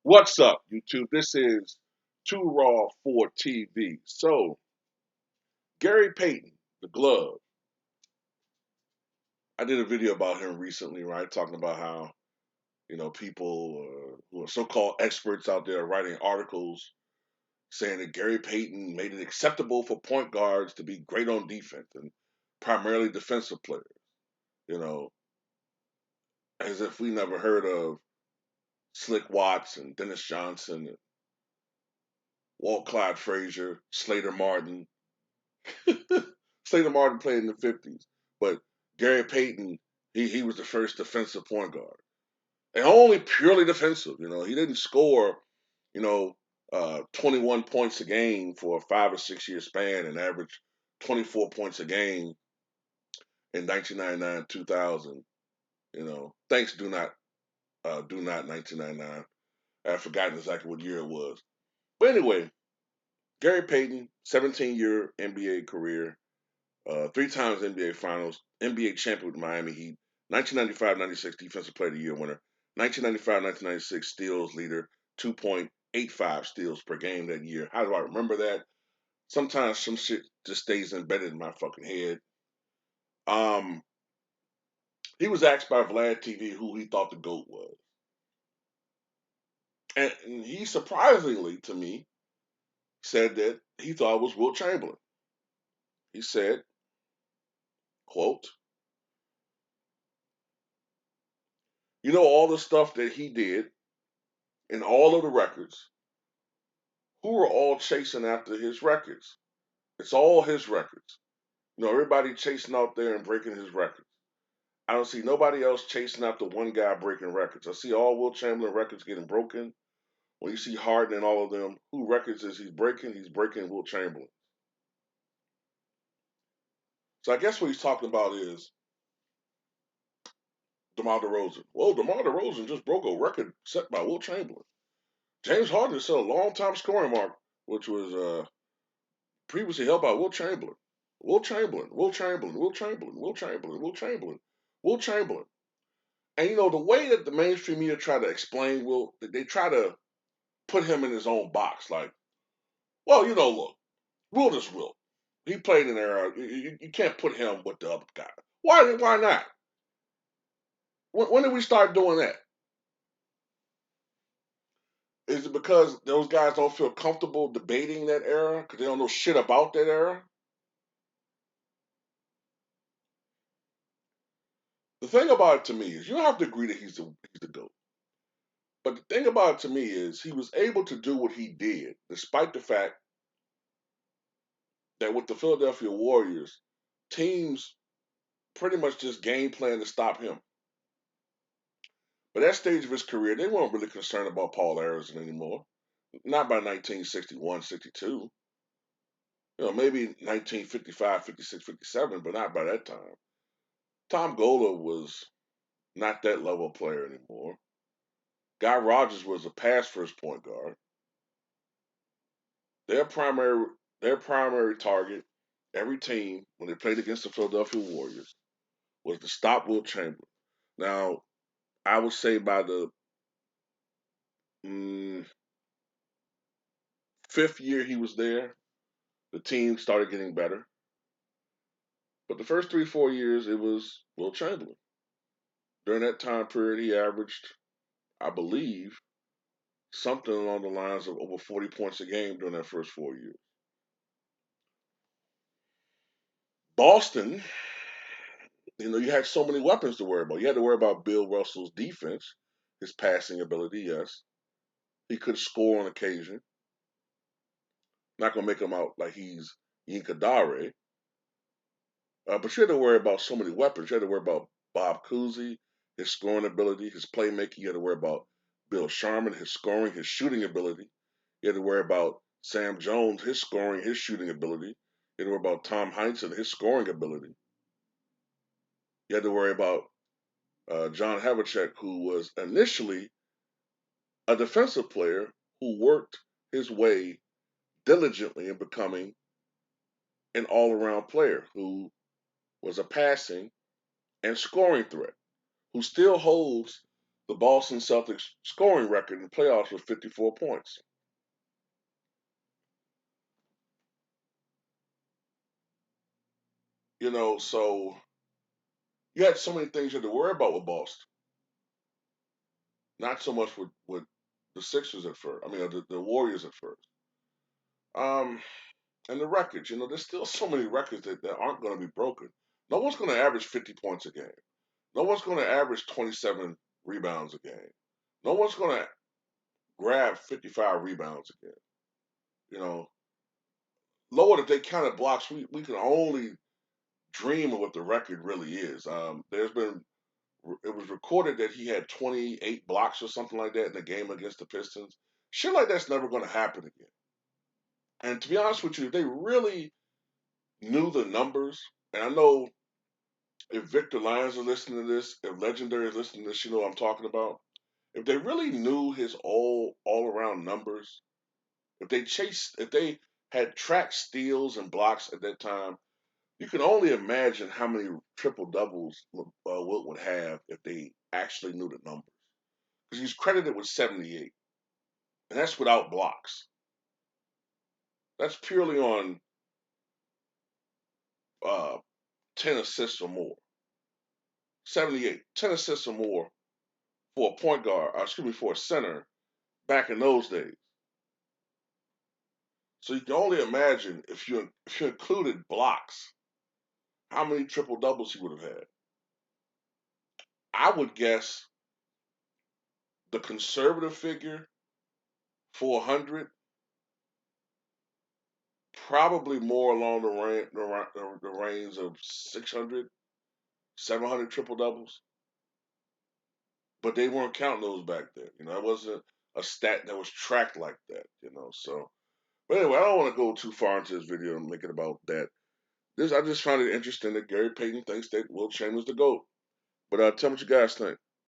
What's up, YouTube? This is Too Raw for TV. So, Gary Payton, the glove. I did a video about him recently, right? Talking about how, people who are so called experts out there writing articles saying that Gary Payton made it acceptable for point guards to be great on defense and primarily defensive players, you know, as if we never heard of Slick Watts and Dennis Johnson and Walt Clyde Frazier, Slater Martin. Slater Martin played in the 50s, but Gary Payton, he was the first defensive point guard. And only purely defensive. He didn't score, you know, 21 points a game for a 5 or 6 year span and average 24 points a game in 1999, 2000. Thanks, do not 1999. I've forgotten exactly what year it was. But anyway, Gary Payton, 17-year NBA career, three times NBA Finals, NBA champion with Miami Heat, 1995-96 Defensive Player of the Year winner, 1995-1996 steals leader, 2.85 steals per game that year. How do I remember that? Sometimes some shit just stays embedded in my fucking head. Um, he was asked by Vlad TV who he thought the GOAT was. And he surprisingly, to me, said that he thought it was Wilt Chamberlain. He said, quote, all the stuff that he did and all of the records, who are all chasing after his records? It's all his records. Everybody chasing out there and breaking his records. I don't see nobody else chasing after one guy breaking records. I see all Wilt Chamberlain records getting broken. When you see Harden and all of them, who records is he's breaking? He's breaking Wilt Chamberlain. So I guess what he's talking about is DeMar DeRozan. Well, DeMar DeRozan just broke a record set by Wilt Chamberlain. James Harden set a long-time scoring mark, which was previously held by Wilt Chamberlain. Wilt Chamberlain, Wilt Chamberlain, Wilt Chamberlain, Wilt Chamberlain, Wilt Chamberlain, Wilt Chamberlain. And the way that the mainstream media try to explain Wilt, they try to put him in his own box. Like, well, look, Wilt is Wilt. He played in an era. You can't put him with the other guy. Why not? When did we start doing that? Is it because those guys don't feel comfortable debating that era because they don't know shit about that era? The thing about it to me is you don't have to agree that he's the GOAT. But the thing about it to me is he was able to do what he did, despite the fact that with the Philadelphia Warriors, teams pretty much just game plan to stop him. But that stage of his career, they weren't really concerned about Paul Arizin anymore. Not by 1961, 62. Maybe 1955, 56, 57, but not by that time. Tom Gola was not that level player anymore. Guy Rogers was a pass first point guard. Their primary their primary target, every team when they played against the Philadelphia Warriors, was to stop Wilt Chamberlain. Now, I would say by the mm, fifth year he was there, the team started getting better. But the first 3, 4 years, it was Wilt Chamberlain. During that time period, he averaged, I believe, something along the lines of over 40 points a game during that first 4 years. Boston, you had so many weapons to worry about. You had to worry about Bill Russell's defense, his passing ability, yes. He could score on occasion. Not going to make him out like he's Yinka Dare. But you had to worry about so many weapons. You had to worry about Bob Cousy, his scoring ability, his playmaking. You had to worry about Bill Sharman, his scoring, his shooting ability. You had to worry about Sam Jones, his scoring, his shooting ability. You had to worry about Tom Heinsohn, his scoring ability. You had to worry about John Havlicek, who was initially a defensive player who worked his way diligently in becoming an all-around player who was a passing and scoring threat, who still holds the Boston Celtics scoring record in the playoffs was 54 points. So you had so many things you had to worry about with Boston. Not so much with the Sixers at first. I mean, the Warriors at first. Um, and the records. There's still so many records that aren't going to be broken. No one's going to average 50 points a game. No one's going to average 27 rebounds a game. No one's going to grab 55 rebounds a game. You know, Lord, if they counted blocks, we can only dream of what the record really is. It was recorded that he had 28 blocks or something like that in the game against the Pistons. Shit like that's never going to happen again. And to be honest with you, if they really knew the numbers, and I know if Victor Lyons is listening to this, if Legendary is listening to this, you know what I'm talking about. If they really knew his all around numbers, if they had tracked steals and blocks at that time, you can only imagine how many triple doubles Wilt would have if they actually knew the numbers. Because he's credited with 78, and that's without blocks. That's purely on uh, 10 assists or more. 78, 10 assists or more for a point guard, for a center back in those days. So you can only imagine if you included blocks, how many triple doubles he would have had. I would guess the conservative figure, 400, probably more along the range of 600, 700 triple doubles. But they weren't counting those back then. It wasn't a stat that was tracked like that. So, but anyway, I don't want to go too far into this video and make it about that. I just found it interesting that Gary Payton thinks that Wilt Chamberlain's the GOAT. But tell me what you guys think.